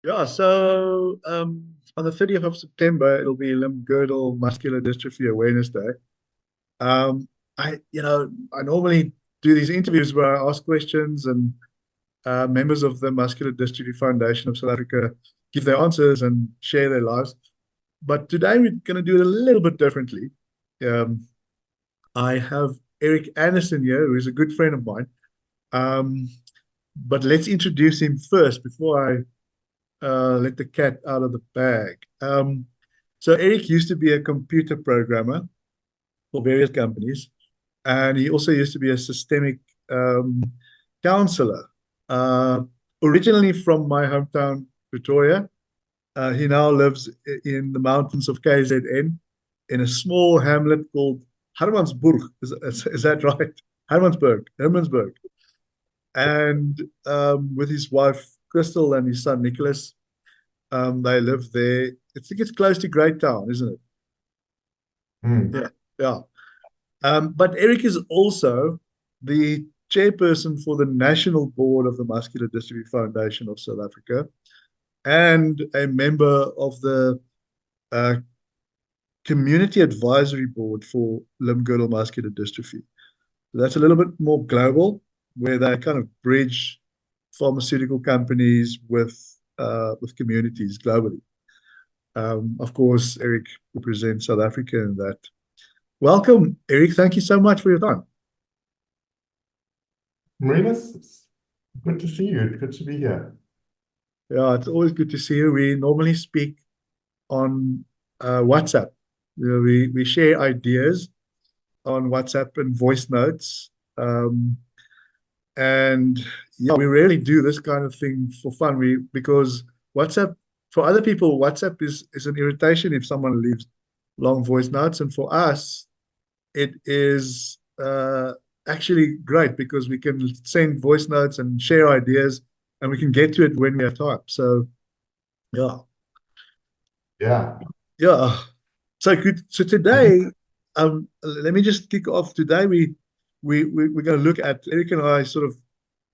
Yeah, so on the 30th of September, it'll be Limb-Girdle Muscular Dystrophy Awareness Day. Um, I normally do these interviews where I ask questions and members of the Muscular Dystrophy Foundation of South Africa give their answers and share their lives. But today we're going to do it a little bit differently. Um, I have Eric Anderson here, who is a good friend of mine. Um, but let's introduce him first before I let the cat out of the bag. So Eric used to be a computer programmer for various companies, and he also used to be a systemic um, counselor. Uh, Originally from my hometown, Pretoria, he now lives in the mountains of KZN in a small hamlet called Hermansburg. Is that right? Hermansburg. And with his wife, Crystal, and his son, Nicholas, they live there. I think it's close to Great Town, isn't it? Hmm. Yeah, yeah. But Eric is also the chairperson for the national board of the Muscular Dystrophy Foundation of South Africa and a member of the uh, community advisory board for limb-girdle muscular dystrophy. That's a little bit more global, where they kind of bridge pharmaceutical companies with communities globally. Of course, Eric represents South Africa in that. Welcome, Eric. Thank you so much for your time. Marinus, it's good to see you. It's good to be here. Yeah, it's always good to see you. We normally speak on WhatsApp. We share ideas on WhatsApp and voice notes. And yeah, we rarely do this kind of thing for fun. Because WhatsApp for other people, WhatsApp is an irritation if someone leaves long voice notes, and for us, it is actually great because we can send voice notes and share ideas, and we can get to it when we have time. So yeah, Yeah. yeah. So good. So I think, today, let me just kick off. Today we're going to look at Eric and I sort of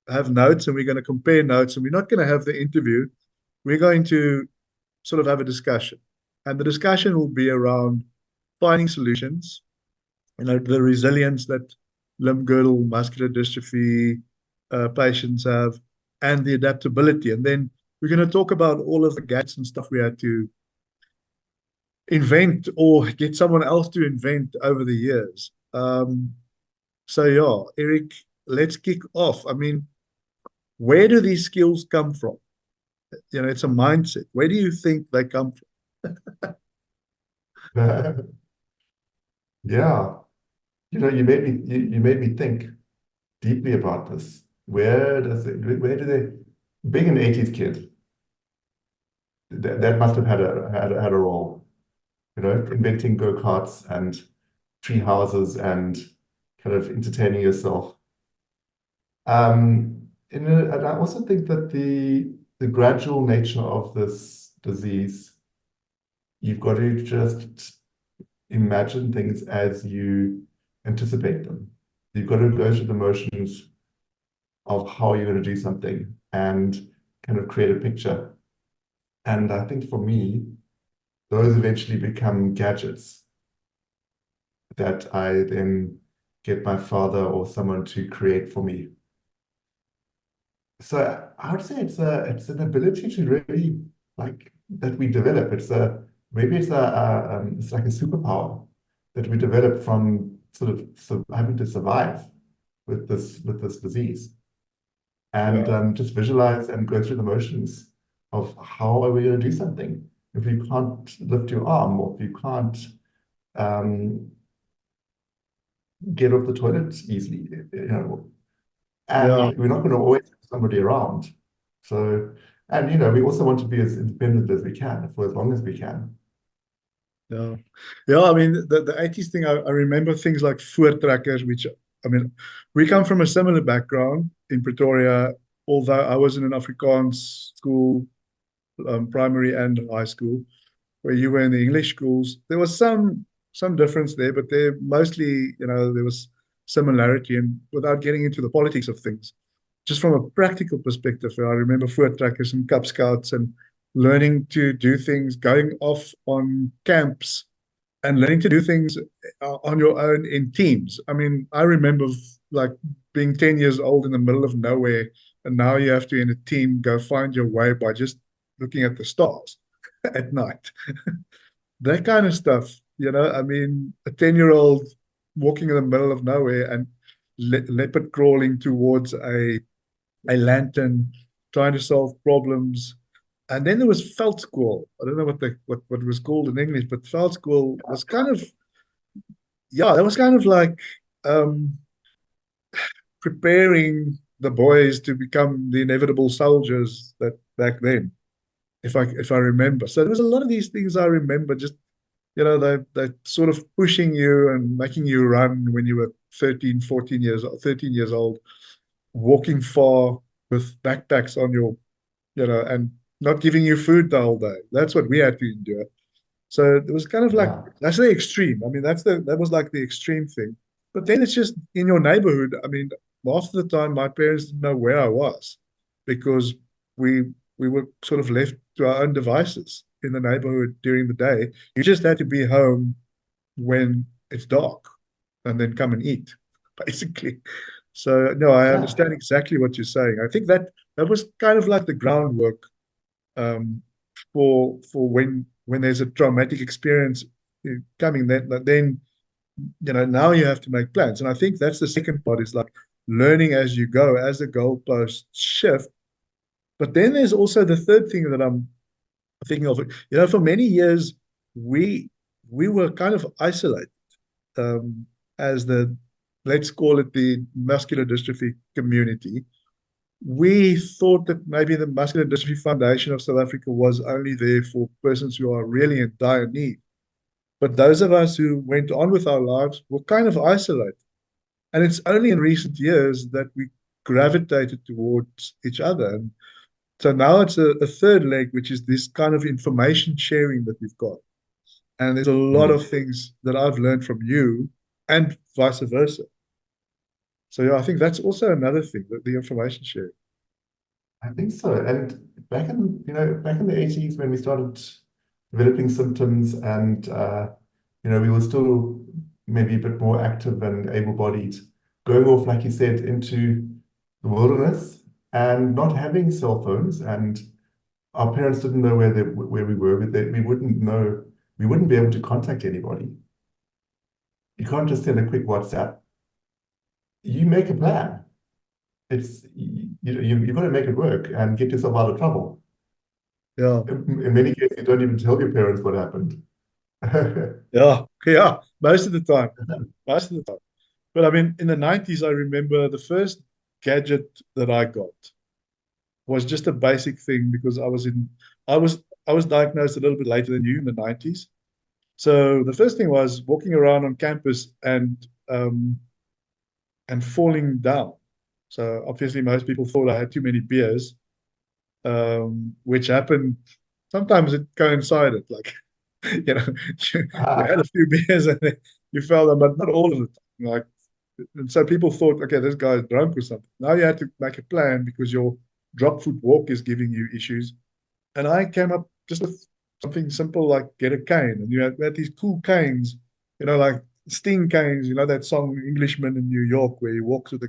have notes, and we're going to compare notes, and we're not going to have the interview. We're going to sort of have a discussion, and the discussion will be around finding solutions, the resilience that limb-girdle muscular dystrophy patients have, and the adaptability. And then we're going to talk about all of the gaps and stuff we had to invent or get someone else to invent over the years. So yeah, Eric, let's kick off. I mean, where do these skills come from? It's a mindset. Where do you think they come yeah, you made me think deeply about this. Where do they, being an 80s kid, that must have had a role, inventing go-karts and tree houses and kind of entertaining yourself. And I also think that the gradual nature of this disease, you've got to just imagine things as you anticipate them. You've got to go through the motions of how you're going to do something and kind of create a picture. And I think for me, those eventually become gadgets that I then get my father or someone to create for me. So I would say it's an ability to really like that we develop. It's like a superpower that we develop from sort of having to survive with this disease from? and Yeah, just visualize and go through the motions of how are we going to do something if you can't lift your arm or if you can't um, get off the toilet easily, and yeah, we're not going to always have somebody around. So, and we also want to be as independent as we can for as long as we can. yeah, yeah. I mean, the 80s thing. I remember things like voortrekkers, which I mean, we come from a similar background in Pretoria. Although I was in an Afrikaans school, primary and high school, where you were in the English schools, there was some difference there, but they mostly, there was similarity. And without getting into the politics of things, just from a practical perspective, I remember voortrekkers and Cub Scouts and learning to do things, going off on camps and learning to do things on your own in teams. I mean, I remember like being 10 years old in the middle of nowhere, and now you have to, in a team, go find your way by just looking at the stars at night. That kind of stuff, I mean, a 10-year-old walking in the middle of nowhere and leopard crawling towards a lantern, trying to solve problems. And then there was felt school. I don't know what it was called in English, but felt school was kind of, yeah, that was kind of like um, preparing the boys to become the inevitable soldiers that back then, if I remember. So there was a lot of these things I remember. Just they sort of pushing you and making you run when you were 13, 14 years, 13 years old, walking far with backpacks on your, and not giving you food the whole day. That's what we had to endure. So it was kind of like Yeah. that's the extreme. I mean, that was like the extreme thing. But then it's just in your neighborhood. I mean, most of the time my parents didn't know where I was because we were sort of left to our own devices in the neighborhood during the day. You just had to be home when it's dark and then come and eat, basically. So no, I Yeah. understand exactly what you're saying. I think that was kind of like the groundwork um, for when there's a traumatic experience coming. Then now you have to make plans, and I think that's the second part is like learning as you go, as the goalposts shift. But then there's also the third thing that I'm thinking of. For many years we we were kind of isolated as the let's call it the muscular dystrophy community. We thought that maybe the Muscular Dystrophy Foundation of South Africa was only there for persons who are really in dire need. But those of us who went on with our lives were kind of isolated. And it's only in recent years that we gravitated towards each other. And so now it's a third leg, which is this kind of information sharing that we've got. And there's a lot Mm. of things that I've learned from you and vice versa. So yeah, I think that's also another thing, that the information sharing. I think so. And back in the 80s when we started developing symptoms and we were still maybe a bit more active and able-bodied, going off, like you said, into the wilderness and not having cell phones, and our parents didn't know where we were. We wouldn't know, we wouldn't be able to contact anybody. You can't just send a quick WhatsApp. You make a plan. You've got to make it work and get yourself out of trouble. Yeah. In many cases, you don't even tell your parents what happened. Yeah. Yeah. Most of the time. Most of the time. But I mean, in the 90s, I remember the first gadget that I got was just a basic thing because I was I was diagnosed a little bit later than you in the 90s. So the first thing was walking around on campus and falling down. So obviously most people thought I had too many beers, which happened. Sometimes it coincided, like you had a Ah, few beers and then you fell down, but not all of the time. Like, and so people thought, okay, this guy's drunk or something. Now you had to make a plan because your drop foot walk is giving you issues. And I came up just with something simple like get a cane. And we had these cool canes, like Sting canes, that song Englishman in New York where he walks with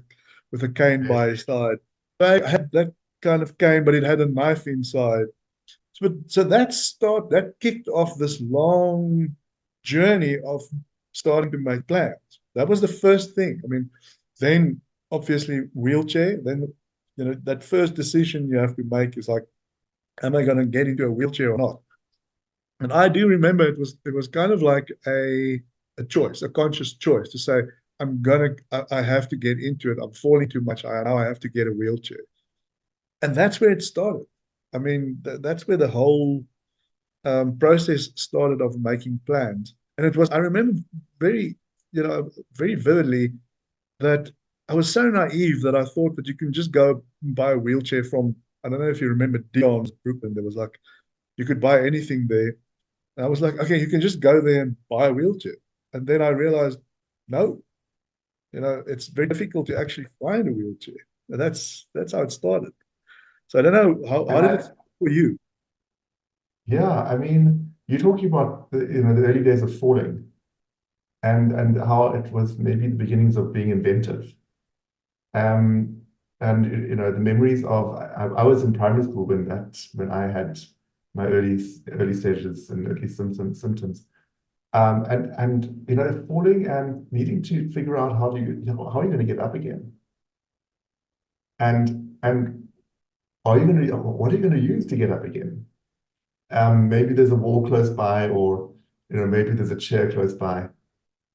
a cane yes. by his side. I had that kind of cane, but it had a knife inside. So that kicked off this long journey of starting to make plans. That was the first thing. I mean, then obviously wheelchair. Then that first decision you have to make is like, am I going to get into a wheelchair or not? And I do remember it was kind of like a choice, a conscious choice to say, I have to get into it. I'm falling too much. Now I have to get a wheelchair. And that's where it started. I mean, that's where the whole process started of making plans. And I remember very, very vividly that I was so naive that I thought that you can just go and buy a wheelchair from, I don't know if you remember Dion's Brooklyn. There was like, you could buy anything there. And I was like, okay, you can just go there and buy a wheelchair. And then I realized, no, it's very difficult to actually find a wheelchair. And that's how it started. So I don't know, how And did it start for you? Yeah, I mean, you're talking about the early days of falling and how it was maybe the beginnings of being inventive. Um, and the memories of I was in primary school when I had my early stages and early symptoms. And falling and needing to figure out how are you going to get up again? And are you going to what are you going to use to get up again? Maybe there's a wall close by, or maybe there's a chair close by.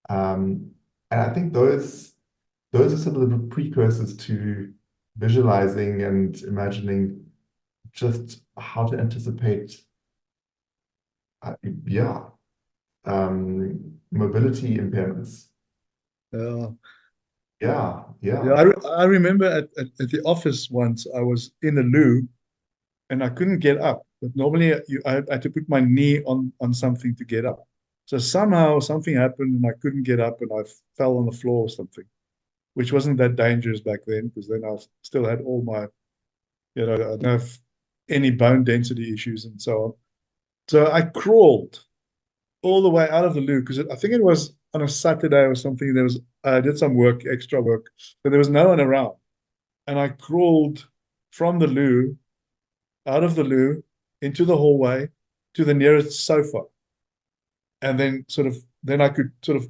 And I think those are sort of the precursors to visualizing and imagining just how to anticipate, uh, yeah, mobility impairments. Uh, Yeah, yeah, yeah, I remember at the office once I was in a loo and I couldn't get up. But normally I had to put my knee on something to get up. So somehow something happened and I couldn't get up and I fell on the floor or something, which wasn't that dangerous back then because then I still had all my, I didn't have any bone density issues and so on. So I crawled all the way out of the loo because I think it was on a Saturday or something. There was I did some work, extra work, but there was no one around, and I crawled from the loo, out of the loo, into the hallway to the nearest sofa, and then I could sort of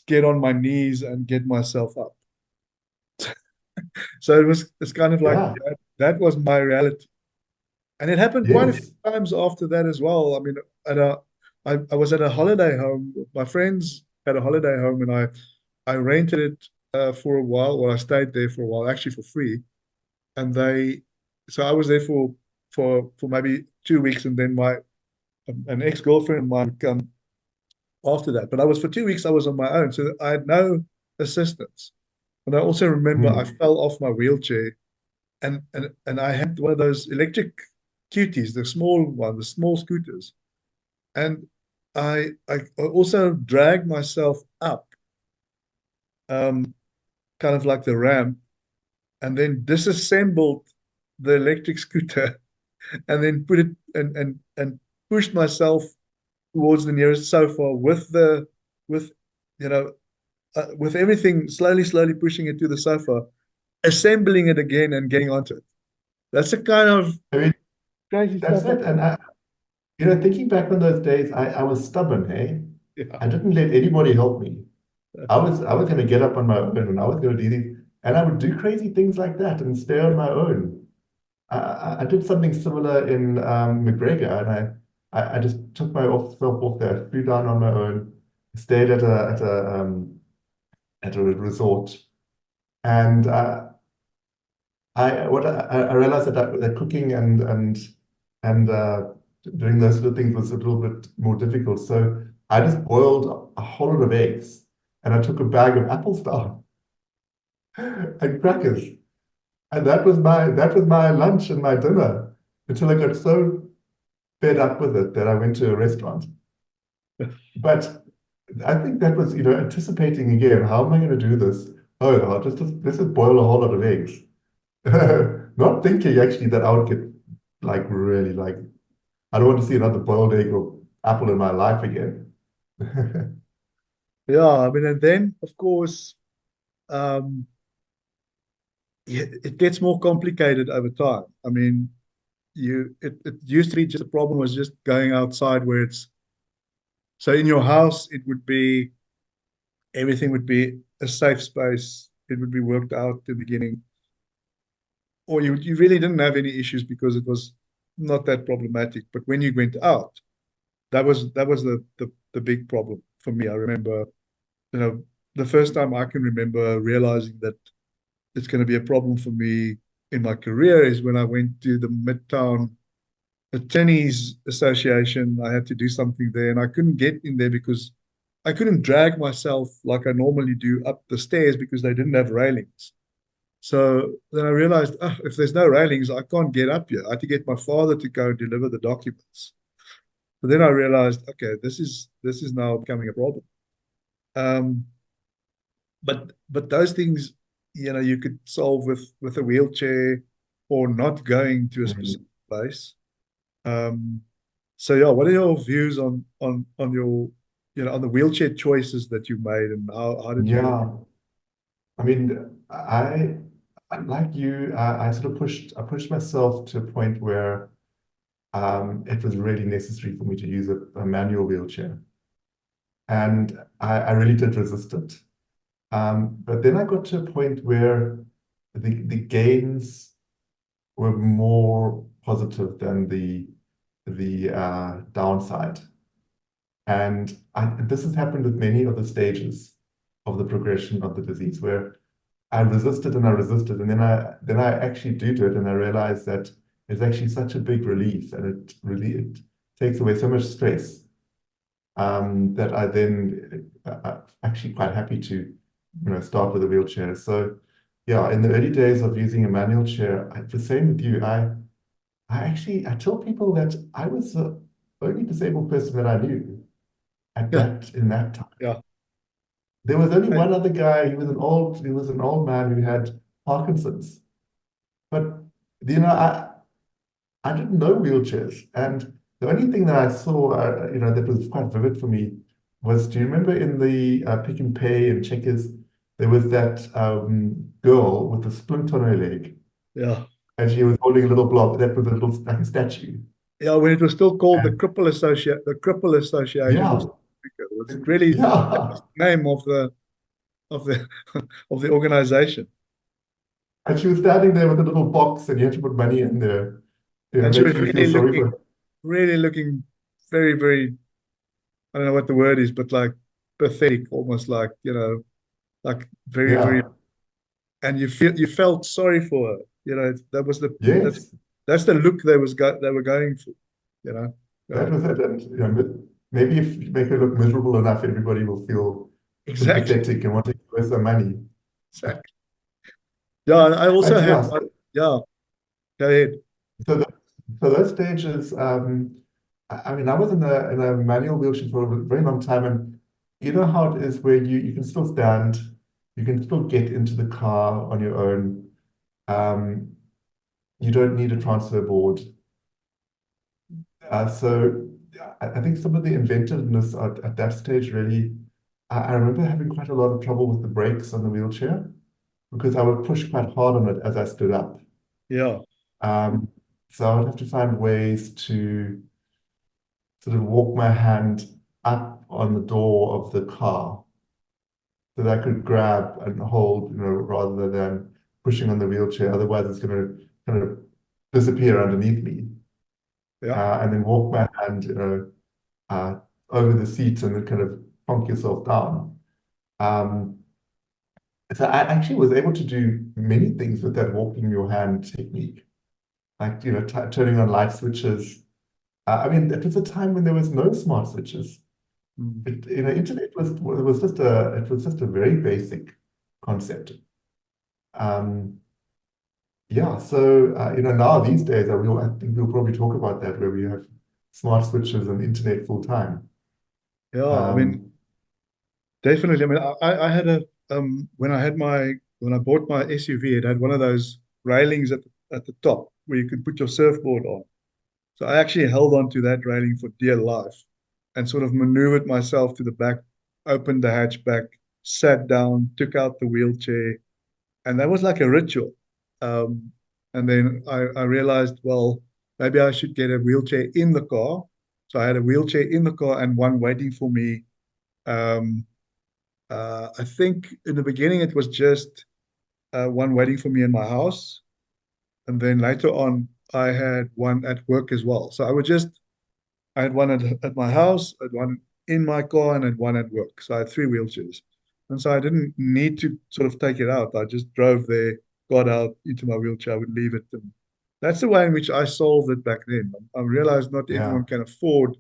get on my knees and get myself up. So it's kind of like yeah, that was my reality. And it happened quite a few yes. times after that as well. I mean, at a, I was at a holiday home. My friends had a holiday home, and I rented it for a while. Well, I stayed there for a while, actually for free. And so I was there for maybe 2 weeks, and then my an ex-girlfriend of mine would come after that. But I was for 2 weeks. I was on my own, so I had no assistance. And I also remember I Mm. fell off my wheelchair and I had one of those electric cuties, the small one, the small scooters. And I also dragged myself up, kind of like the ramp, and then disassembled the electric scooter and then put it and pushed myself towards the nearest sofa with you know with everything slowly pushing it to the sofa, assembling it again and getting onto it. That's the kind of I mean, crazy that's stuff. it. And thinking back on those days, I was stubborn, hey? Yeah. I didn't let anybody help me. I was going to get up on my own and I was going to do these, and I would do crazy things like that and stay on my own. I did something similar in McGregor, and I just took myself off there, flew down on my own, stayed at a resort, and I realized that cooking and doing those sort of things was a little bit more difficult. So I just boiled a whole lot of eggs, and I took a bag of apples down and crackers. And that was my lunch and my dinner until I got so fed up with it that I went to a restaurant. But I think that was, anticipating again, how am I going to do this? Oh, let's just boil a whole lot of eggs. Not thinking actually that I would get like really like, I don't want to see another boiled egg or apple in my life again. Yeah, I mean, and then of course, um, yeah, it gets more complicated over time. I mean, it used to be just the problem was just going outside where it's so in your house, it would be everything would be a safe space. It would be worked out at the beginning, or you really didn't have any issues because it was not that problematic. But when you went out, that was the big problem for me. I remember, you know, the first time I can remember realizing that it's going to be a problem for me in my career is when I went to the Midtown Attorneys Association. I had to do something there, and I couldn't get in there because I couldn't drag myself like I normally do up the stairs because they didn't have railings. So then I realized, if there's no railings, I can't get up here. I had to get my father to go and deliver the documents. But then I realized, okay, this is now becoming a problem. Um, but those things, you could solve with a wheelchair or not going to a Mm. specific place. Um, So yeah, what are your views on your on the wheelchair choices that you made and how did you Yeah, I mean, like you, I sort of I pushed myself to a point where it was really necessary for me to use a manual wheelchair. And I really did resist it. But then I got to a point where the gains were more positive than the downside. And this has happened with many of the stages of the progression of the disease, where I resisted and I resisted, and then I actually do it, and I realized that it's actually such a big relief, and it takes away so much stress that I then actually quite happy to start with a wheelchair. So yeah, in the early days of using a manual chair, the same with you. I tell people that I was the only disabled person that I knew at yeah that in that time. yeah There was only I, one other guy. He was an old man who had Parkinson's. But I didn't know wheelchairs, and the only thing that I saw, that was quite vivid for me was, do you remember in the Pick and Pay and Checkers, there was that girl with a splint on her leg, yeah and she was holding a little block that was a little like a statue. yeah when it was still called And the Cripple Association of yeah, South Africa. It was really that was yeah, the name of the of the organization. and she was standing there with a little box, and you had to put money in there. It And she makes was me feel sorry for her. really looking very, very, I don't know what the word is, but like pathetic, almost like, like very, very, Yeah, and you felt sorry for her. That was that's yes, that's the look they were going for, you know. Yeah, that was it. And maybe if you make her look miserable enough, everybody will feel exactly. sympathetic and want to give her some money. Exactly. Yeah, and I also But had yeah, yeah, go ahead. so, so those stages, I mean, I was in a manual wheelchair for a very long time, and you know how it is where you can still stand, you can still get into the car on your own. Um, you don't need a transfer board. So I think some of the inventiveness at that stage really, I remember having quite a lot of trouble with the brakes on the wheelchair because I would push quite hard on it as I stood up. Yeah, Um, so I would have to find ways to sort of walk my hand up on the door of the car so that I could grab and hold, rather than pushing on the wheelchair. Otherwise, it's going to kind of disappear underneath me. yeah, And then walk my hand, uh, over the seat and then kind of plonk yourself down. Um, so I actually was able to do many things with that walking your hand technique, like, t turning on light switches. I mean, it was a time when there was no smart switches. mm, Internet was just a very basic concept. Um, yeah, so now these days, I think we'll probably talk about that where we have smart switches and internet full time. yeah. I mean, Um, definitely. I mean, I had a when I had when I bought my SUV, it had one of those railings at the top where you could put your surfboard on. So I actually held on to that railing for dear life and sort of maneuvered myself to the back, opened the hatchback, sat down, took out the wheelchair, and that was like a ritual. Um, and then I realized, well, maybe I should get a wheelchair in the car. So I had a wheelchair in the car and one waiting for me. Um, I think in the beginning it was just one waiting for me in my house, and then later on I had one at work as well. So I had one at my house, I had one in my car, and I had one at work. So I had three wheelchairs. And so I didn't need to sort of take it out. I just drove there, got out into my wheelchair, I would leave it. And that's the way in which I solved it back then. I realized not yeah, everyone can afford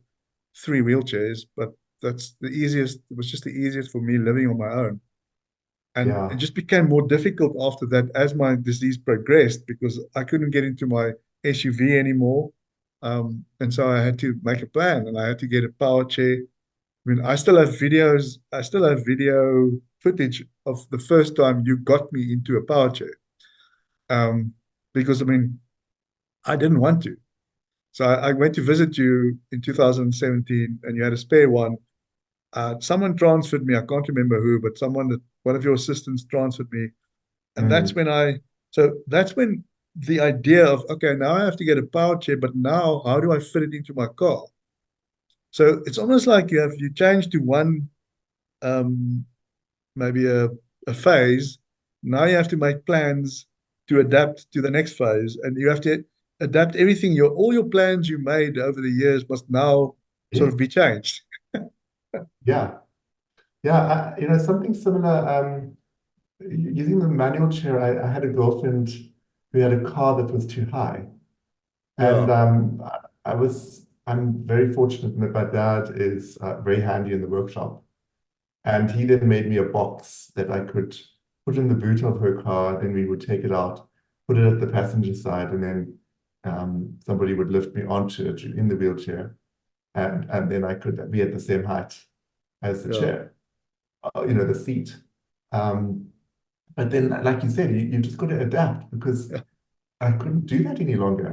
three wheelchairs, but that's the easiest. It was just the easiest for me living on my own. And it yeah, just became more difficult after that as my disease progressed because I couldn't get into my SUV anymore. And so I had to make a plan and I had to get a power chair. I mean, I still have video footage of the first time you got me into a power chair. Um, because I mean, I didn't want to. So I went to visit you in 2017 and you had a spare one. Someone transferred me. I can't remember who, but one of your assistants transferred me. And Mm, that's when the idea of, okay, now I have to get a power chair, but now how do I fit it into my car? So it's almost like you change to one, um, maybe a phase. Now you have to make plans to adapt to the next phase, and you have to adapt everything. All your plans you made over the years must now sort yes, of be changed. yeah, yeah. Something similar. Using the manual chair, I had a girlfriend who had a car that was too high. And Yeah, I'm very fortunate in that my dad is very handy in the workshop. And he then made me a box that I could put in the boot of her car. Then we would take it out, put it at the passenger side, and then somebody would lift me onto it in the wheelchair. And then I could be at the same height as the yeah, chair, the seat. Um, but then, like you said, you just got to adapt because yeah, I couldn't do that any longer.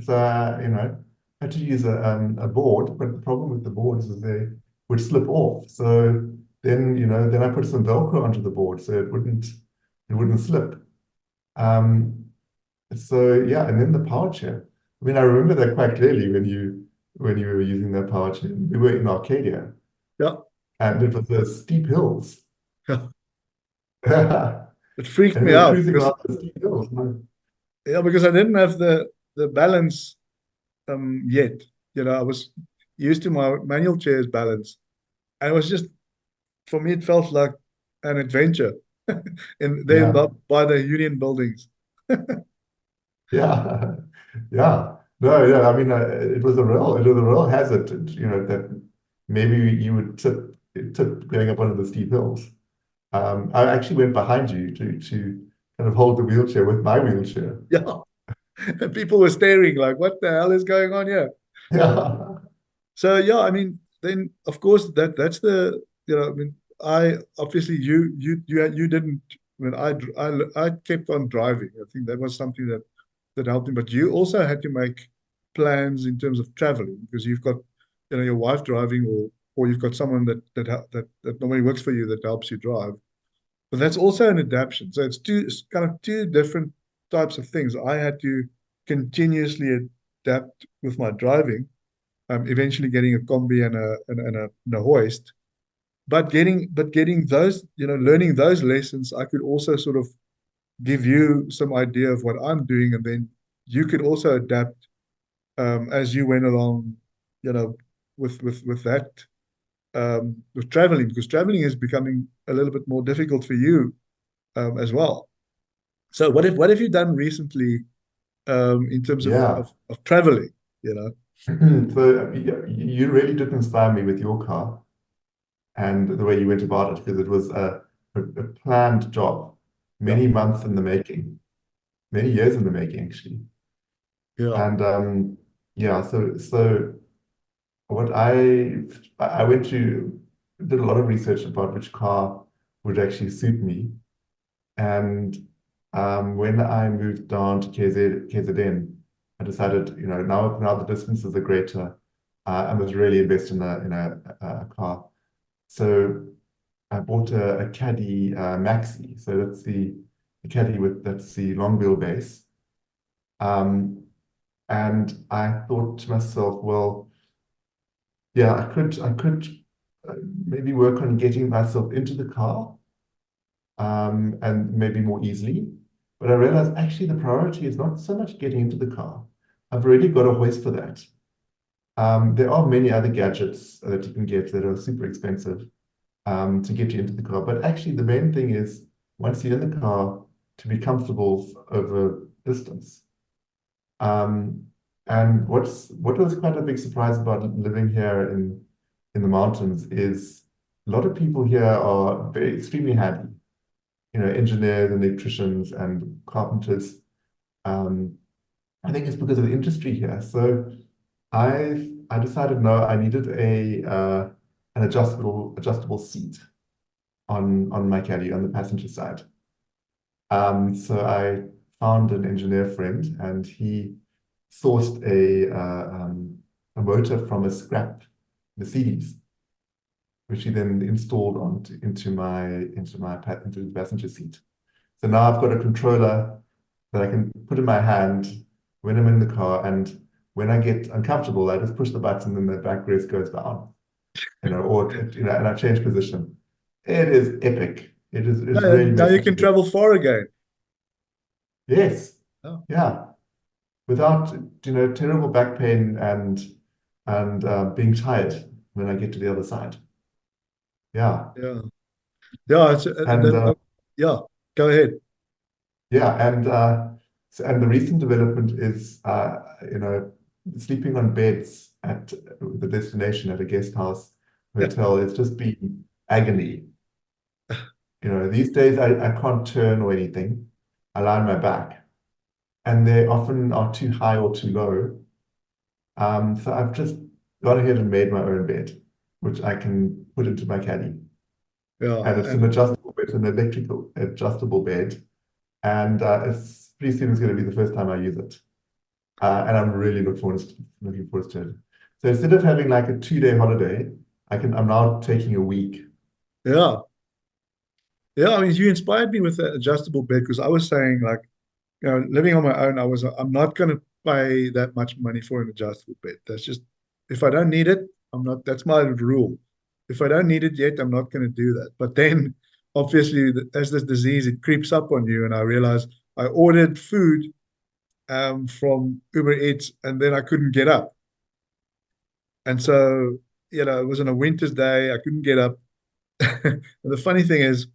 I had to use a board, but the problem with the boards is they would slip off. So then I put some Velcro onto the board so it wouldn't slip. Um, so yeah, and then the power chair. I mean, I remember that quite clearly when you were using that power chair. We were in Arcadia, yeah, and it was steep hills, yeah. and It freaked we me were out cruising because around the steep hills. I didn't have the balance yet. I was used to my manual chair's balance, and it was just for me it felt like an adventure in there Yeah. by the Union buildings. Yeah, yeah. No, yeah. I mean, it was a real hazard, that maybe you would tip going up one of the steep hills. I actually went behind you to kind of hold the wheelchair with my wheelchair. Yeah, and people were staring like, "What the hell is going on here?" Yeah, So yeah, I mean, then of course that's the I mean, I obviously you didn't. When I kept on driving. I think that was something that helped me. But you also had to make plans in terms of traveling because you've got your wife driving or you've got someone that normally works for you that helps you drive. But that's also an adaptation. So it's kind of two different types of things. I had to continuously adapt with my driving, eventually getting a combi and a hoist. But getting those, learning those lessons, I could also sort of give you some idea of what I'm doing, and then you could also adapt as you went along, you know, with that with traveling, because traveling is becoming a little bit more difficult for you as well. So what have you done recently in terms of, yeah. of of traveling? You know, So you really did inspire me with your car and the way you went about it because it was a planned job, yeah, many months in the making, many years in the making, actually. yeah, And yeah, so what I went to did a lot of research about which car would actually suit me. And when I moved down to KZN, I decided, now the distances are greater. I must really invest in a car. So I bought a Caddy Maxi. So the Caddy that's the long wheelbase. Um, and I thought to myself, well, yeah, I could uh, maybe work on getting myself into the car, and maybe more easily. But I realized actually the priority is not so much getting into the car. I've already got a hoist for that. There are many other gadgets that you can get that are super expensive, to get you into the car. But actually, the main thing is once you're in the car to be comfortable over distance. Um, and what was quite a big surprise about living here in the mountains is a lot of people here are very extremely handy. Engineers and electricians and carpenters. Um, I think it's because of the industry here. So I decided no, I needed an adjustable seat on my caddy on the passenger side. So I found an engineer friend, and he sourced a motor from a scrap Mercedes, which he then installed into the passenger seat. So now I've got a controller that I can put in my hand when I'm in the car, and when I get uncomfortable, I just push the button and the backrest goes down, and I change position. It is epic. It's No, really now you making a can difference. travel far again. Yes, Oh, yeah, without terrible back pain and being tired when I get to the other side. Yeah, yeah. Yeah, and yeah, go ahead. yeah, and the recent development is sleeping on beds at the destination at a guest house Yeah, hotel. It's just been agony. These days I can't turn or anything. I lie on my back, and they often are too high or too low. So I've just gone ahead and made my own bed, which I can put into my caddy. yeah, And it's an adjustable bed, it's an electrical adjustable bed. And it's pretty soon it's going to be the first time I use it. And I'm really looking forward to it. So instead of having like a 2-day holiday, I'm now taking a week. yeah, yeah. I mean, you inspired me with the adjustable bed because I was saying like, living on my own, I'm not going to pay that much money for an adjustable bed. That's just, if I don't need it, I'm not, that's my rule. If I don't need it yet, I'm not going to do that. But then obviously, as this disease, it creeps up on you. And I realized I ordered food from Uber Eats and then I couldn't get up. And so, it was on a winter's day. I couldn't get up. And the funny thing is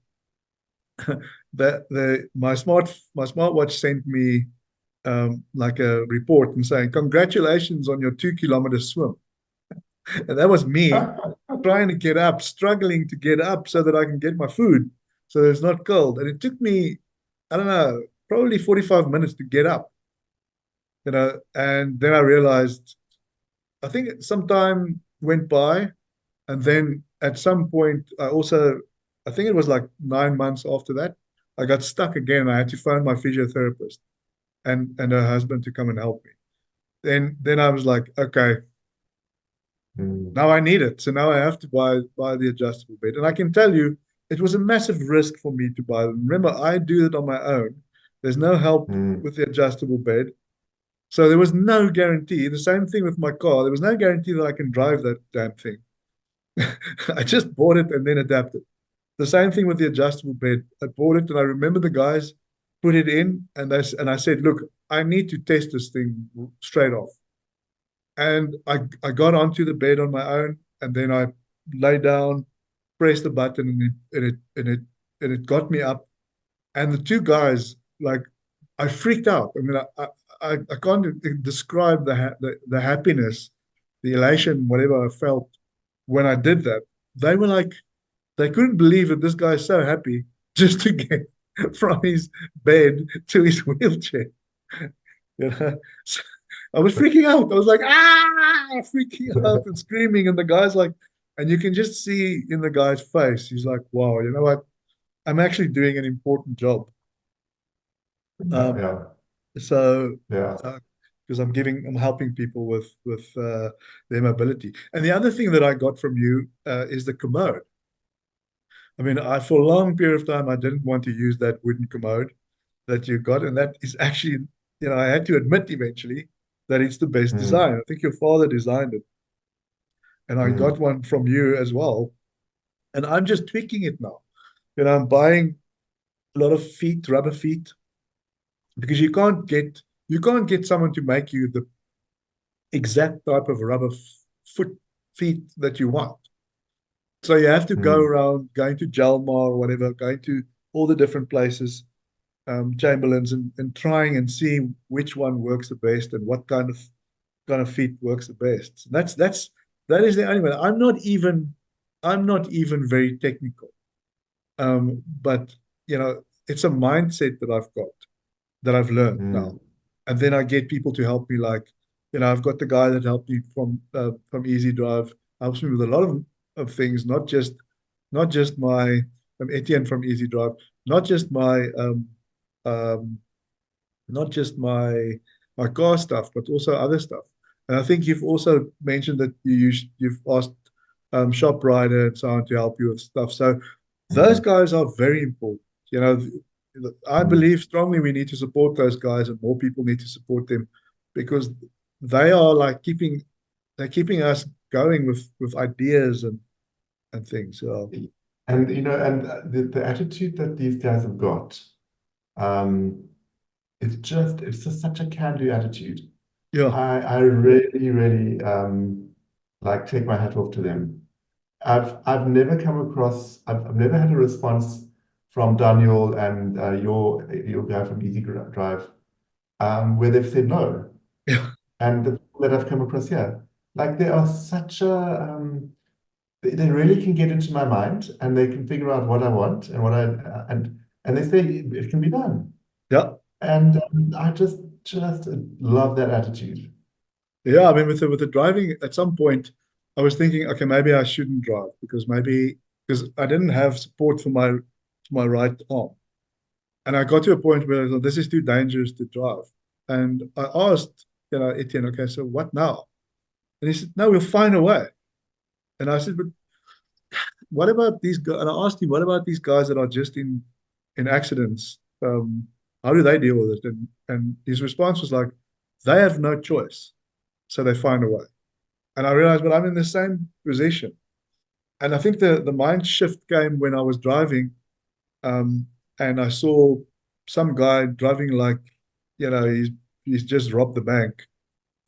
that my smartwatch sent me like a report and saying, "Congratulations on your 2 kilometer swim." And that was me trying to get up, struggling to get up so that I can get my food so that it's not cold. And it took me, I don't know, probably 45 minutes to get up, and then I realized, I think some time went by. And then at some point, I think it was like 9 months after that, I got stuck again. I had to phone my physiotherapist and her husband to come and help me. Then I was like, okay, Mm, now I need it. So now I have to buy the adjustable bed. And I can tell you, it was a massive risk for me to buy them. Remember, I do it on my own. There's no help mm, with the adjustable bed. So there was no guarantee. The same thing with my car. There was no guarantee that I can drive that damn thing. I just bought it and then adapted. The same thing with the adjustable bed. I bought it and I remember the guys put it in and I said, look, I need to test this thing straight off. And I got onto the bed on my own and then I lay down, pressed the button and it got me up. And the two guys, like, I freaked out. I mean, I can't describe the happiness, the elation, whatever I felt when I did that. They were like, they couldn't believe that this guy's so happy just to get from his bed to his wheelchair. So I was freaking out. I was like, freaking out and screaming. And the guy's like, and you can just see in the guy's face, he's like, wow, you know what? I'm actually doing an important job. yeah, Um, yeah, so, yeah. because I'm helping people with their mobility. And the other thing that I got from you is the commode. I mean, for a long period of time, I didn't want to use that wooden commode that you got, and that is actually, I had to admit eventually that it's the best Mm, design. I think your father designed it, and I got mm, one from you as well, and I'm just tweaking it now. I'm buying a lot of rubber feet, because you can't get someone to make you the exact type of rubber feet that you want. So you have to go mm, around going to Jalmar or whatever, going to all the different places, Chamberlain's, and trying and seeing which one works the best and what kind of feet works the best. That is the only way. I'm not even very technical. But it's a mindset that I've got, that I've learned now. mm, And then I get people to help me. Like, I've got the guy that helped me from Easy Drive, helps me with a lot of things, not just my Etienne from Easy Drive, not just my um, not just my my car stuff, but also other stuff. And I think you've also mentioned that you've asked ShopRider and so on to help you with stuff. So those Mm, guys are very important. You know, I mm. believe strongly we need to support those guys, and more people need to support them because they are like they're keeping us going with ideas and things. So And the attitude that these guys have got, um, it's just such a can-do attitude. yeah, I really, really like take my hat off to them. I've never come across, I've never had a response from Daniel and your guy from Easy Drive, where they've said no. yeah, And the people that I've come across here, like they are such a they really can get into my mind and they can figure out what I want and what I and they say it can be done. yeah. And I just love that attitude. Yeah, I mean, with the driving, at some point, I was thinking, okay, maybe I shouldn't drive because I didn't have support for my right arm, and I got to a point where I thought this is too dangerous to drive, and I asked, Etienne, okay, so what now? And he said, no, we'll find a way. And I said, but what about these guys? And I asked him, what about these guys that are just in accidents? How do they deal with it? And his response was like, they have no choice, so they find a way. And I realized, but I'm in the same position. And I think the mind shift came when I was driving, um, and I saw some guy driving like, he's just robbed the bank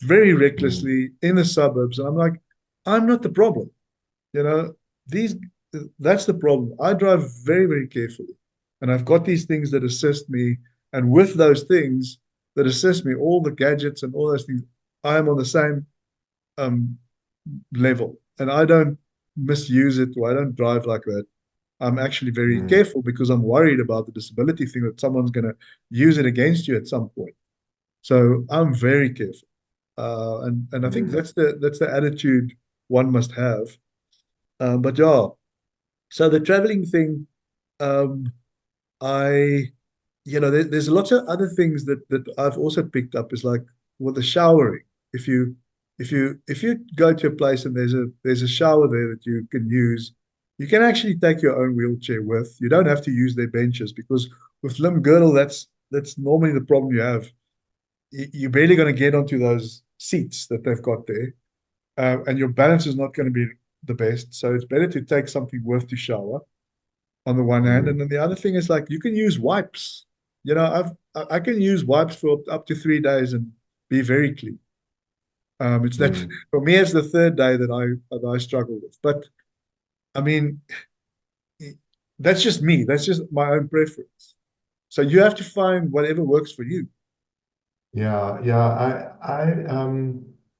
very Mm, recklessly in the suburbs. And I'm like, I'm not the problem. You know, these that's the problem. I drive very, very carefully. And I've got these things that assist me. And with those things that assist me, all the gadgets and all those things, I am on the same um, level. And I don't misuse it or I don't drive like that. I'm actually very mm, careful because I'm worried about the disability thing that someone's going to use it against you at some point. So I'm very careful. And I think mm. that's the attitude one must have. But yeah, so the traveling thing, um, I there's lots of other things that I've also picked up is like with the showering. If you if you go to a place and there's a shower there that you can use, you can actually take your own wheelchair with. You don't have to use their benches because with limb girdle, that's normally the problem you have. You're barely going to get onto those seats that they've got there, and your balance is not going to be the best. So it's better to take something worth to shower on the one hand, and Mm, then the other thing is like you can use wipes. I can use wipes for up to 3 days and be very clean. It's that mm. for me, it's the third day that I struggle with. But I mean, that's just me. That's just my own preference. So you have to find whatever works for you. Yeah, yeah.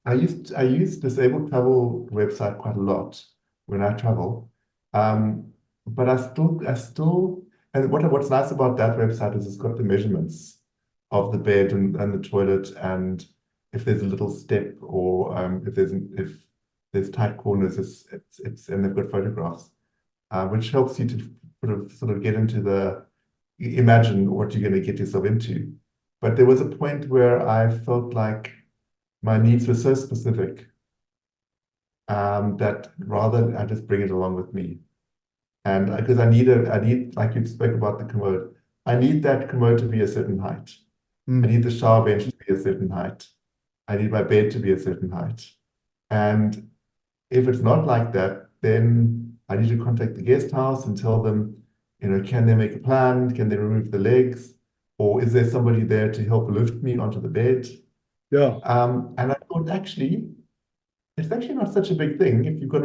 I use disabled travel website quite a lot when I travel. Um, but and what's nice about that website is it's got the measurements of the bed and the toilet and if there's a little step or if there's tight corners, it's and they've got photographs, which helps you to sort of get into imagine what you're going to get yourself into. But there was a point where I felt like my needs were so specific, that rather I just bring it along with me. And because I need, like you spoke about the commode, I need that commode to be a certain height. I Mm, need the shower bench to be a certain height. I need my bed to be a certain height. And if it's not like that, then I need to contact the guest house and tell them, can they make a plan? Can they remove the legs? Or is there somebody there to help lift me onto the bed? yeah, And I thought it's actually not such a big thing if you've got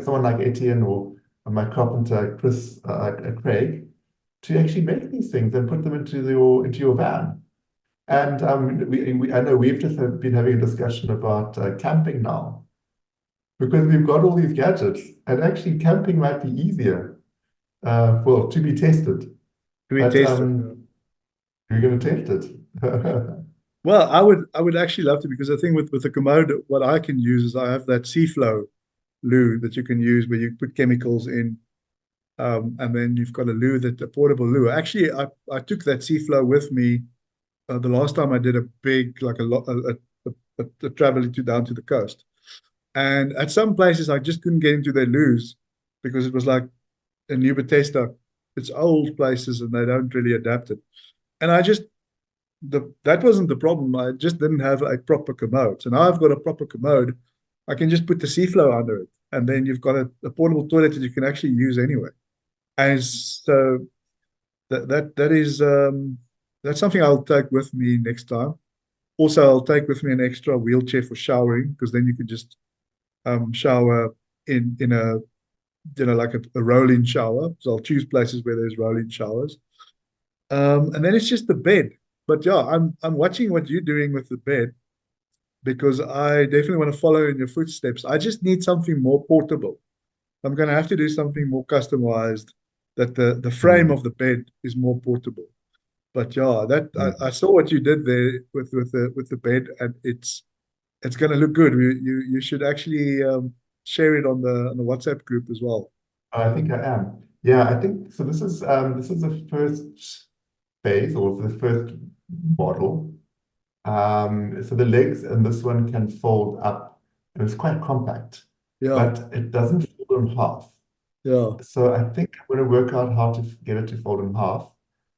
someone like Etienne or my carpenter, Craig, to actually make these things and put them into your van. And I know we've just been having a discussion about camping now because we've got all these gadgets, and actually camping might be easier. Well, to be tested, to be but tested. Yeah. we're going to test it. Well, I would actually love to because I think with the commode, what I can use is I have that sea flow loo that you can use where you put chemicals in. And then you've got a loo, that a portable loo. Actually, I took that Seaflow with me the last time I did a big, like a lot, a traveling to down to the coast. And at some places, I just couldn't get into their loos because it was like in New Bethesda. It's old places and they don't really adapt it. And I just that wasn't the problem. I just didn't have a proper commode. So now I've got a proper commode. I can just put the Seaflow under it, and then you've got a portable toilet that you can actually use anyway. And so that is that's something I'll take with me next time. Also, I'll take with me an extra wheelchair for showering because then you can just shower in a like a roll-in shower. So I'll choose places where there's roll-in showers. And then it's just the bed. But yeah, I'm watching what you're doing with the bed because I definitely want to follow in your footsteps. I just need something more portable. I'm going to have to do something more customized that the frame Mm, of the bed is more portable. But yeah, that I mm. saw what you did there with the bed, and it's going to look good. You should actually share it on the WhatsApp group as well. I think I am. Yeah, I think so. This is the first phase or the first model. So the legs and this one can fold up, and it's quite compact, Yeah, but it doesn't fold in half. yeah, So I think I'm going to work out how to get it to fold in half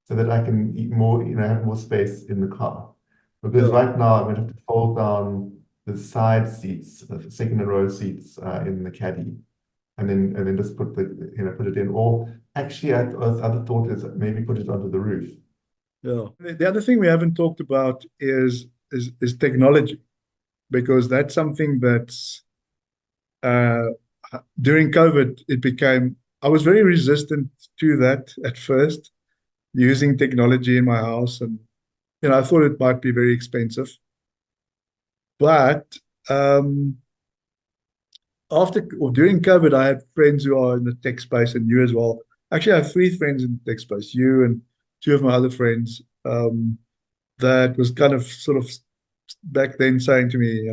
so that I can eat more, have more space in the car. Because yeah, right now I'm going to have to fold down the side seats, the second row seats in the caddy, and then just put put it in. Or actually, other thought is maybe put it onto the roof. yeah. The other thing we haven't talked about is technology because that's something that's uh, during COVID it became. I was very resistant to that at first, using technology in my house, and I thought it might be very expensive. But um, after or during COVID, I had friends who are in the tech space, and you as well. Actually, I have three friends in the tech space. You and two of my other friends. That was kind of sort of back then saying to me,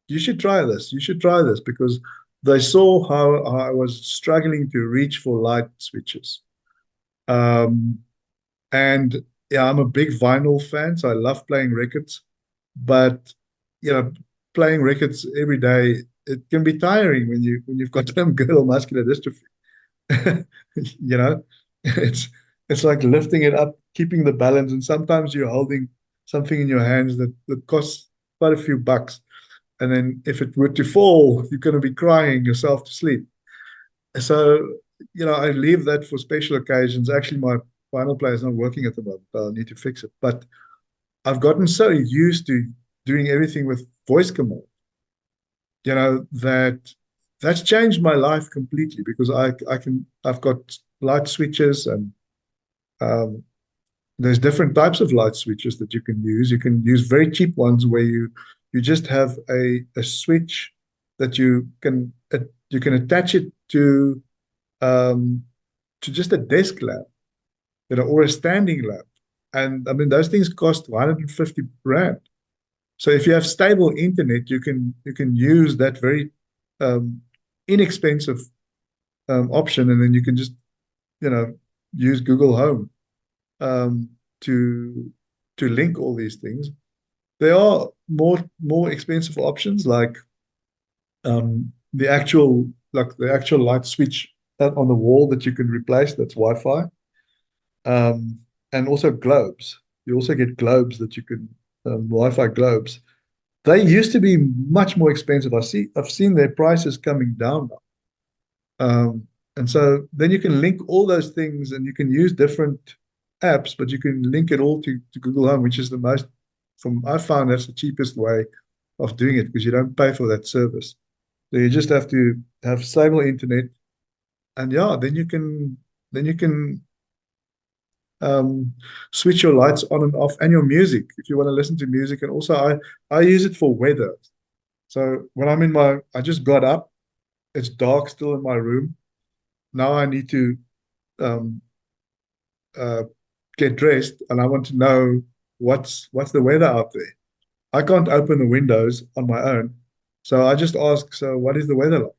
you should try this. You should try this because they saw how I was struggling to reach for light switches. Um, and yeah, I'm a big vinyl fan, so I love playing records. But you know, playing records every day, it can be tiring when you've got girdle muscular dystrophy. you know, it's it's like lifting it up, keeping the balance, and sometimes you're holding something in your hands that costs quite a few bucks. And then if it were to fall, you're going to be crying yourself to sleep. So, I leave that for special occasions. Actually, my final player is not working at the moment. I'll need to fix it. But I've gotten so used to doing everything with voice command, that that's changed my life completely because I've got light switches and um, there's different types of light switches that you can use. You can use very cheap ones where you just have a switch that you can attach it um, to just a desk lamp, or a standing lamp. And I mean those things cost 150 rand. So if you have stable internet, you can use that very um, inexpensive option, and then you can just you know use Google Home um, to link all these things. There are more expensive options like the actual light switch on the wall that you can replace. That's Wi-Fi, um, and also globes. You also get globes that you can Wi-Fi globes. They used to be much more expensive. I've seen their prices coming down now. And so then you can link all those things and you can use different apps, but you can link it all to Google Home, which is I found that's the cheapest way of doing it because you don't pay for that service. So you just have to have stable internet, and yeah, then you can um, switch your lights on and off and your music if you want to listen to music. And also, I use it for weather. So when I just got up, it's dark still in my room. Now I need to um, uh, get dressed, and I want to know what's the weather out there. I can't open the windows on my own, so I just ask, so what is the weather like?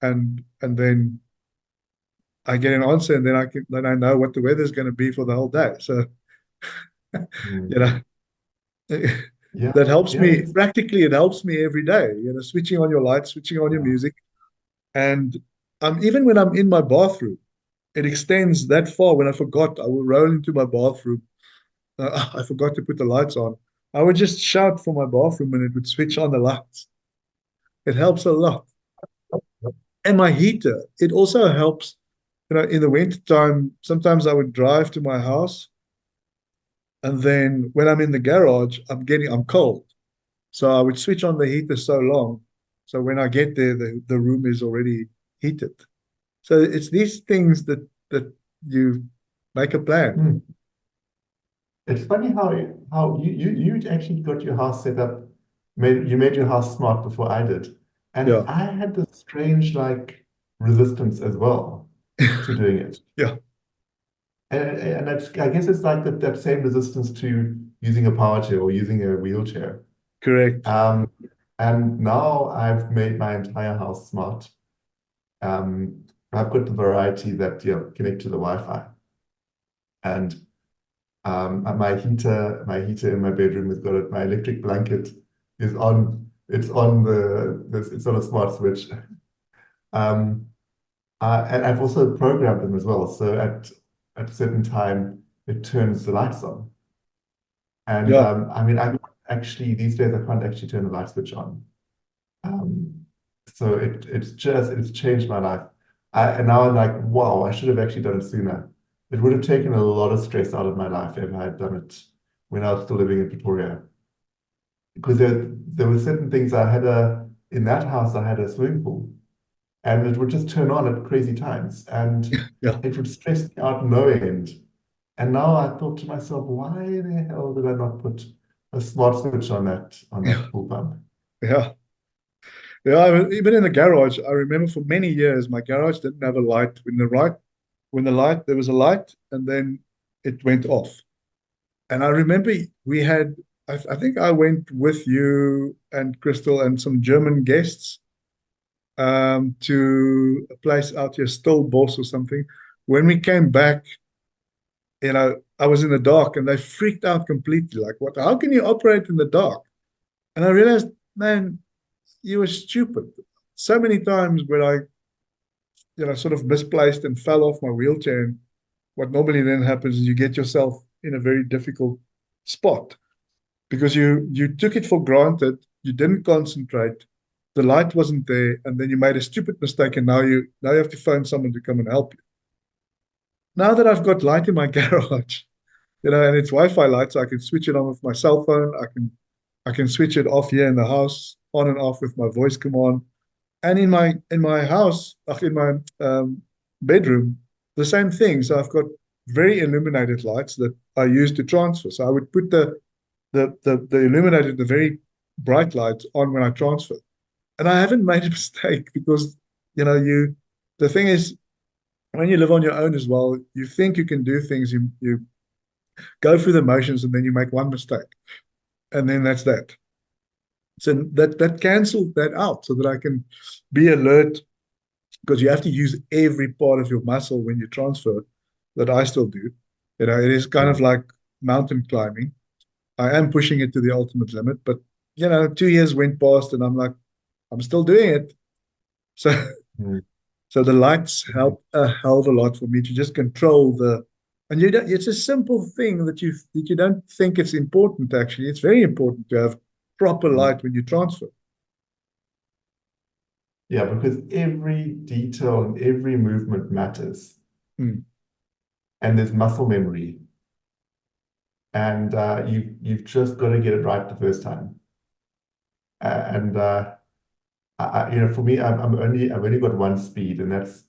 And then I get an answer, and then I know what the weather's going to be for the whole day. So Mm. you know, Yeah, that helps yeah, me practically. It helps me every day. Switching on your lights, switching on your yeah. music, and even when I'm in my bathroom, it extends that far. When I forgot, I will roll into my bathroom. I forgot to put the lights on. I would just shout for my bathroom, and it would switch on the lights. It helps a lot. And my heater, it also helps. In the winter time, sometimes I would drive to my house, and then when I'm in the garage, I'm cold. So I would switch on the heater so long. So when I get there, the room is already heated. So it's these things that you make a plan. Mm. It's funny how you actually got your house set up, made your house smart before I did. Yeah. And I had this strange like resistance as well to doing it. Yeah. And I guess it's like that same resistance to using a power chair or using a wheelchair. Correct. Um, and now I've made my entire house smart. Um, I've got the variety that connect to the Wi-Fi. And my heater in my bedroom has got it. My electric blanket is on. It's on a smart switch. Um, and I've also programmed them as well. So at a certain time, it turns the lights on. And Yeah. I mean, I actually these days I can't actually turn the light switch on. Um, so it's changed my life. And now I'm like, wow, I should have actually done it sooner. It would have taken a lot of stress out of my life if I had done it when I was still living in Pretoria. Because there were certain things in that house I had a swimming pool, and it would just turn on at crazy times, and Yeah. it would stress me out no end. And now I thought to myself, why the hell did I not put a smart switch on that Yeah. pool pump? Yeah. Yeah. Even in the garage, I remember for many years my garage didn't have a light. When the light there was a light, and then it went off. And I remember we had, I think I went with you and Crystal and some German guests to a place out here, Stilbos or something. When we came back, I was in the dark, and they freaked out completely. Like, what? How can you operate in the dark? And I realized, man, you were stupid. So many times when I, sort of misplaced and fell off my wheelchair. And what normally then happens is you get yourself in a very difficult spot because you took it for granted, you didn't concentrate, the light wasn't there, and then you made a stupid mistake, and now you have to phone someone to come and help you. Now that I've got light in my garage, and it's Wi-Fi light, so I can switch it on with my cell phone. I can switch it off here in the house, on and off with my voice command. And in my house, in my bedroom, the same thing. So I've got very illuminated lights that I use to transfer. So I would put the illuminated, the very bright lights on when I transfer. And I haven't made a mistake because the thing is, when you live on your own as well, you think you can do things, you go through the motions, and then you make one mistake, and then that's that. So that cancels that out so that I can be alert, because you have to use every part of your muscle when you transfer, that I still do. It is kind of Mm, like mountain climbing. I am pushing it to the ultimate limit, but 2 years went past, and I'm like, I'm still doing it. So mm, so the lights mm, help a hell of a lot for me to just control and it's a simple thing that you don't think it's important. Actually, it's very important to have proper mm. light when you transfer. Yeah, because every detail and every movement matters, Mm. and there's muscle memory, and you've just got to get it right the first time. And for me, I've only got one speed, and that's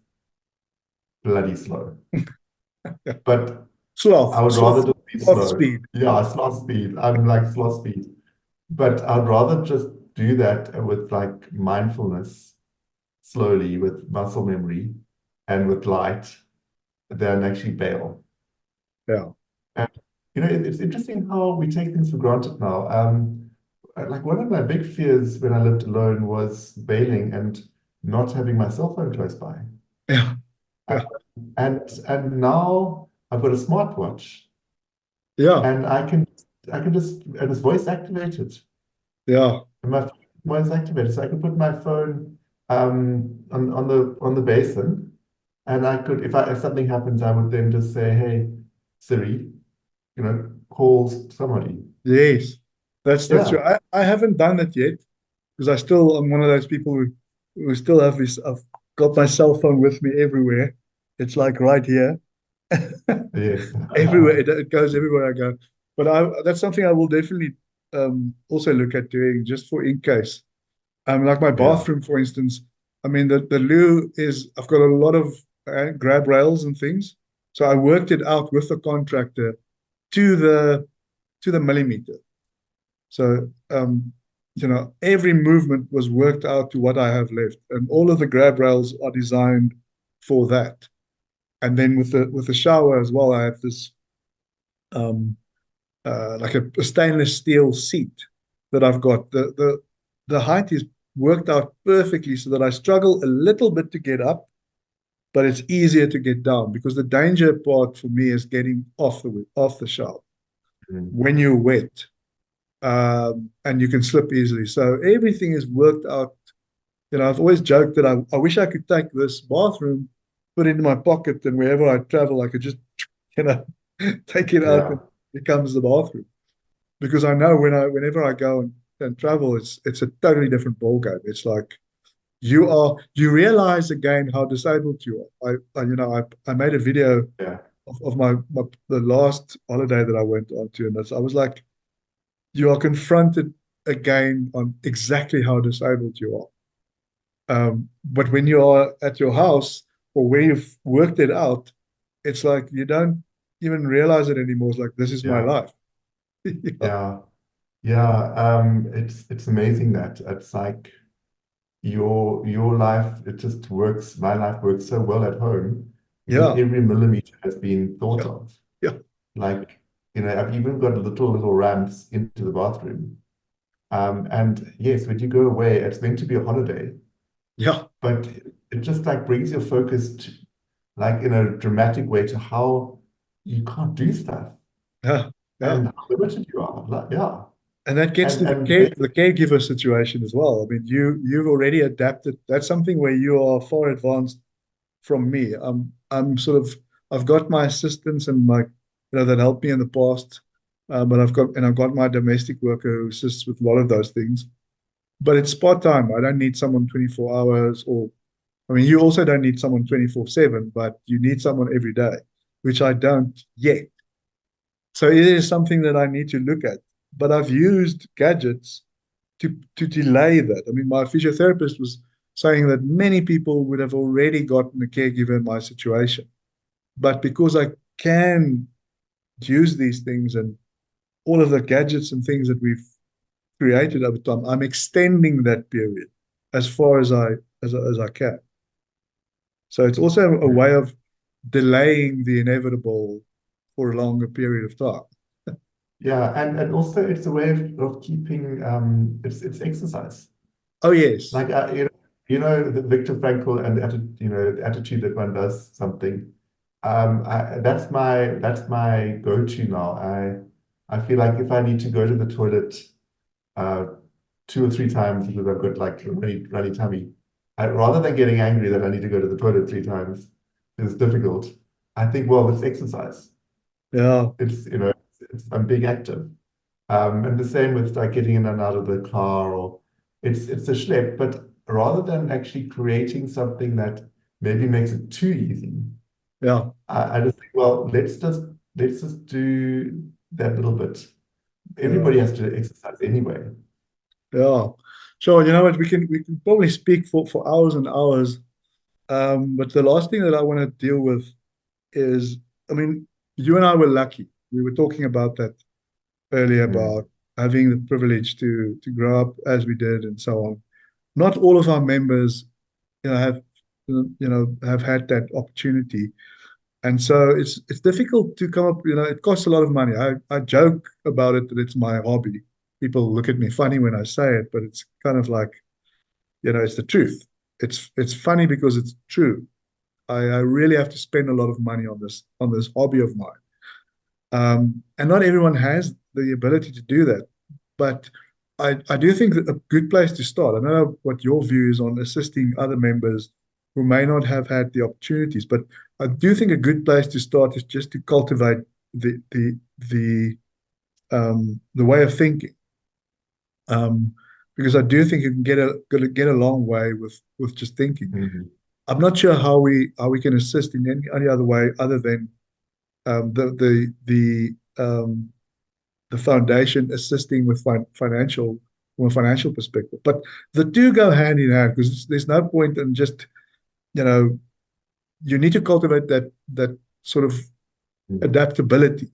bloody slow. Yeah. But Sloth, I would rather sloth, just be sloth slow. speed. Yeah, slow speed. I'm like slow speed. But I'd rather just do that with like mindfulness, slowly, with muscle memory and with light than actually bail. Yeah. And it's interesting how we take things for granted now. Like one of my big fears when I lived alone was bailing and not having my cell phone close by. Yeah. Uh, Yeah. and now I've got a smartwatch, Yeah, and I can just and it's voice activated. yeah, And my phone is voice activated, so I can put my phone on the basin, and I could if something happens, I would then just say, "Hey, Siri, call somebody." yes. That's true. Yeah, I haven't done it yet because I still am one of those people who still have this. I've got my cell phone with me everywhere. It's like right here. yes, Everywhere it goes everywhere I go. But that's something I will definitely also look at doing just for in case. Like my yeah, bathroom, for instance. I mean, the loo is I've got a lot of grab rails and things, so I worked it out with the contractor to the millimeter. So every movement was worked out to what I have left, and all of the grab rails are designed for that. And then with the shower as well, I have this um, like a stainless steel seat that I've got. The height is worked out perfectly so that I struggle a little bit to get up, but it's easier to get down because the danger part for me is getting off the shower mm, when you're wet, and you can slip easily. So everything is worked out. I've always joked that I wish I could take this bathroom, put it in my pocket, and wherever I travel, I could just, you know, take it out and yeah, it becomes the bathroom. Because I know whenever I go and travel, it's a totally different ballgame. It's like you realize again how disabled you are. I made a video yeah, of my the last holiday that I went on to, and I was like, you are confronted again on exactly how disabled you are. But when you are at your house or where you've worked it out, it's like you don't even realize it anymore. It's like this is my yeah, life. Yeah, yeah, yeah. It's amazing that it's like your life, it just works. My life works so well at home because yeah, every millimeter has been thought yeah, of. yeah, Like, I've even got little ramps into the bathroom. And yes, when you go away, it's meant to be a holiday, yeah, but it just like brings your focus to, like in a dramatic way, to how you can't do stuff yeah, yeah. and how limited you are. Like, yeah. And that gets to And the caregiver situation as well. I mean, you've already adapted. That's something where you are far advanced from me. I'm sort of I've got my assistants and my that helped me in the past, but I've got my domestic worker who assists with a lot of those things. But it's part time. I don't need someone 24 hours, or I mean, you also don't need someone 24/7, but you need someone every day, which I don't yet. So it is something that I need to look at. But I've used gadgets to delay that. I mean, my physiotherapist was saying that many people would have already gotten a caregiver in my situation. But because I can use these things and all of the gadgets and things that we've created over time, I'm extending that period as far as I can. So it's also a way of delaying the inevitable for a longer period of time. yeah, and also it's a way of keeping it's exercise. Oh yes, Like the Viktor Frankl and the the attitude that one does something. That's my go-to now. I feel like if I need to go to the toilet uh, 2 or 3 times because I've got like a runny tummy, rather than getting angry that I need to go to the toilet 3 times, it's difficult. I think, well, it's exercise. yeah, I'm being active. And the same with like getting in and out of the car, or it's a schlep, but rather than actually creating something that maybe makes it too easy, yeah, I just think, well, let's just do that little bit. yeah, Everybody has to exercise anyway. yeah. Sure, you know what? We can probably speak for hours and hours. But the last thing that I want to deal with is, I mean, you and I were lucky. We were talking about that earlier Mm. about having the privilege to grow up as we did and so on. Not all of our members, have have had that opportunity. And so it's difficult to come up, it costs a lot of money. I joke about it that it's my hobby. People look at me funny when I say it, but it's kind of like, it's the truth. It's funny because it's true. I really have to spend a lot of money on this hobby of mine. And not everyone has the ability to do that. But I do think that a good place to start, I don't know what your view is on assisting other members who may not have had the opportunities, but I do think a good place to start is just to cultivate the the the the way of thinking. Um, because I do think you can get a long way with just thinking. Mhm. I'm not sure how we can assist in any other way other than the foundation assisting with financial from a financial perspective. But the two go hand in hand because there's no point in just you know you need to cultivate that sort of Mhm. adaptability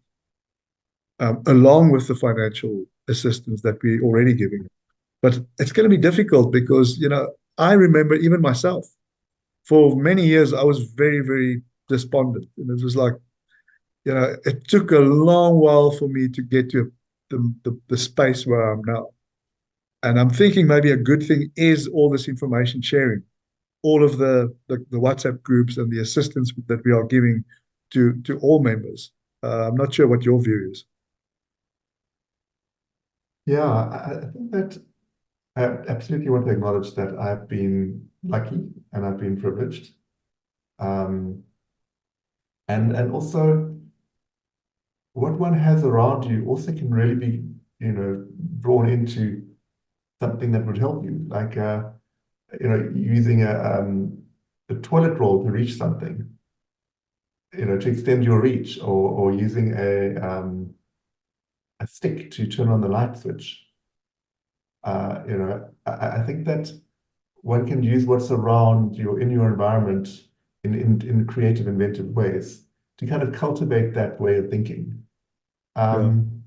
along with the financial assistance that we're already giving. But it's going to be difficult because I remember even myself for many years I was very despondent, and it was like it took a long while for me to get to the space where I'm now. And I'm thinking maybe a good thing is all this information sharing, all of the WhatsApp groups and the assistance that we are giving to all members. I'm not sure what your view is. Yeah, I think that I absolutely want to acknowledge that I've been lucky and I've been privileged. Um, and also what one has around you also can really be, drawn into something that would help you, like using a toilet roll to reach something, to extend your reach, or using a stick to turn on the light switch. I think that one can use what's around you in your environment in creative, inventive ways to kind of cultivate that way of thinking. Yeah, Um,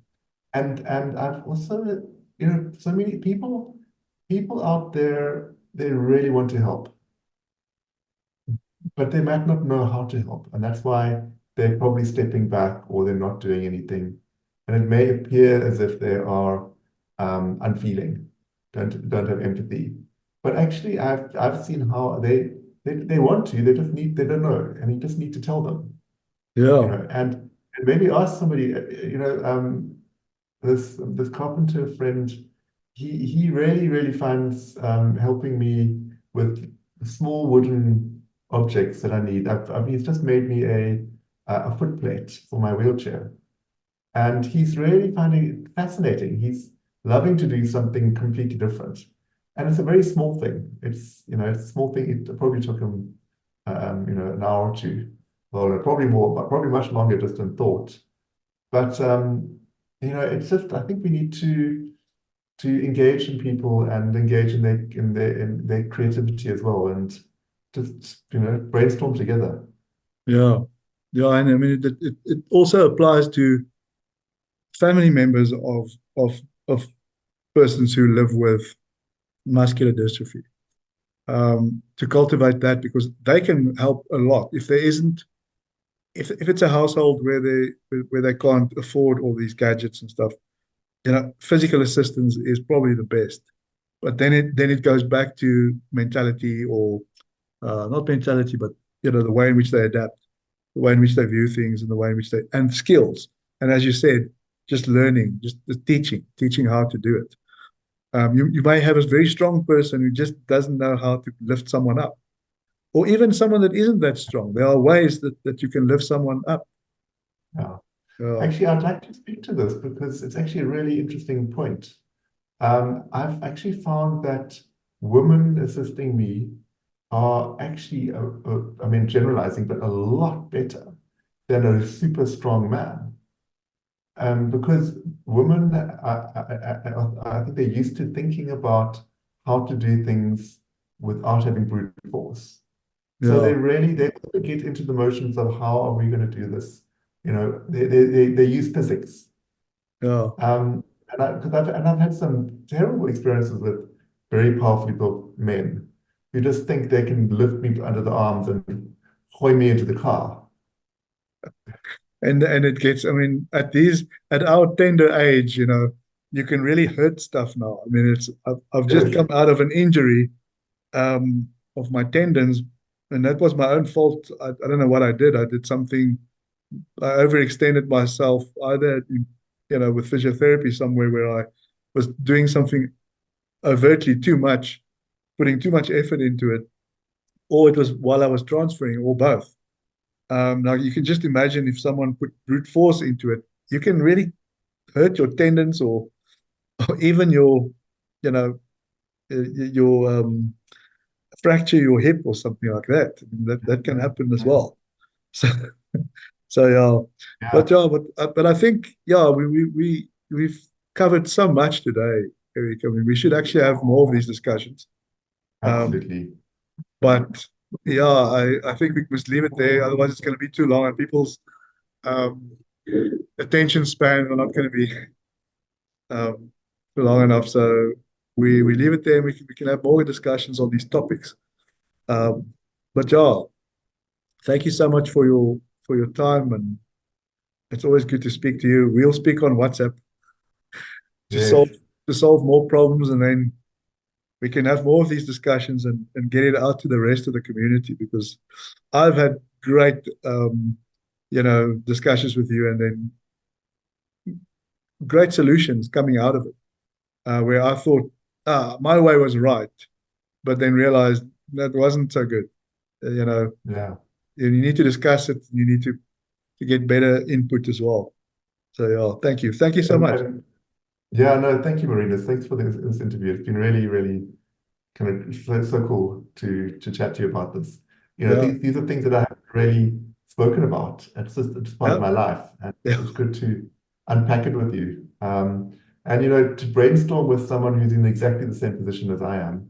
and I've also, so many people out there, they really want to help, but they might not know how to help. And that's why they're probably stepping back or they're not doing anything. And it may appear as if they are unfeeling, don't have empathy. But actually, I've seen how they want to, they don't know, and you just need to tell them, yeah, and maybe ask somebody, this carpenter friend, he really finds helping me with small wooden objects that I need. He's just made me a footplate for my wheelchair, and he's really finding it fascinating. He's loving to do something completely different, and it's a very small thing. It's a small thing. It probably took him an hour or two. Well, no, probably more, but probably much longer just than thought. But it's just I think we need to engage in people and engage in their creativity as well, and just brainstorm together. yeah, yeah. And I mean, it also applies to family members of persons who live with muscular dystrophy. To cultivate that because they can help a lot. If there isn't, if it's a household where they can't afford all these gadgets and stuff, physical assistance is probably the best. But then it goes back to mentality or not mentality, but the way in which they adapt, the way in which they view things, and the way in which they and skills. And as you said, just learning, just teaching how to do it. You may have a very strong person who just doesn't know how to lift someone up, or even someone that isn't that strong. There are ways that you can lift someone up. Yeah. Yeah, Actually, I'd like to speak to this because it's actually a really interesting point. I've actually found that women assisting me are actually, I mean, generalizing, but a lot better than a super strong man. Because women, I think they're used to thinking about how to do things without having brute force. So yeah, they get into the motions of how are we going to do this? They use physics. yeah. I've had some terrible experiences with very powerfully built men who just think they can lift me under the arms and hoy me into the car. And it gets. I mean, at our tender age, you can really hurt stuff now. I mean, I've just Yes. come out of an injury of my tendons, and that was my own fault. I don't know what I did. I did something. I overextended myself either, with physiotherapy somewhere where I was doing something overtly too much, putting too much effort into it, or it was while I was transferring, or both. Now you can just imagine if someone put brute force into it, you can really hurt your tendons or even you know, your fracture your hip or something like that. I mean, that can happen as Mm. well. So so yeah, Yeah, but I think yeah we've covered so much today, Eric. I mean, we should actually have more of these discussions. Um, absolutely. but yeah, I think we must leave it there. Otherwise, it's going to be too long, and people's um, attention span are not going to be um, long enough. So we leave it there, and we can have more discussions on these topics. Um, but yeah, thank you so much for your time, and it's always good to speak to you. We'll speak on WhatsApp to solve Yes, to solve more problems, and then we can have more of these discussions and get it out to the rest of the community because I've had great discussions with you and then great solutions coming out of it where I thought my way was right, but then realized that wasn't so good. You know, yeah. you need to discuss it. You need to get better input as well. So yeah, thank you so much. And yeah, no, thank you, Marinus. Thanks for this interview. It's been really, really kind of so cool to chat to you about this. Yeah, These are things that I haven't really spoken about. It's just part of yeah, my life, and yeah. it's good to unpack it with you. And to brainstorm with someone who's in exactly the same position as I am,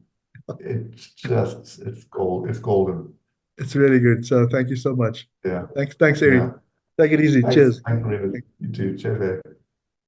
it's gold. It's golden. It's really good. So thank you so much. Yeah, Thanks, Eric. yeah. Take it easy. Thanks, Cheers. thanks, Marinus. You too. Cheers.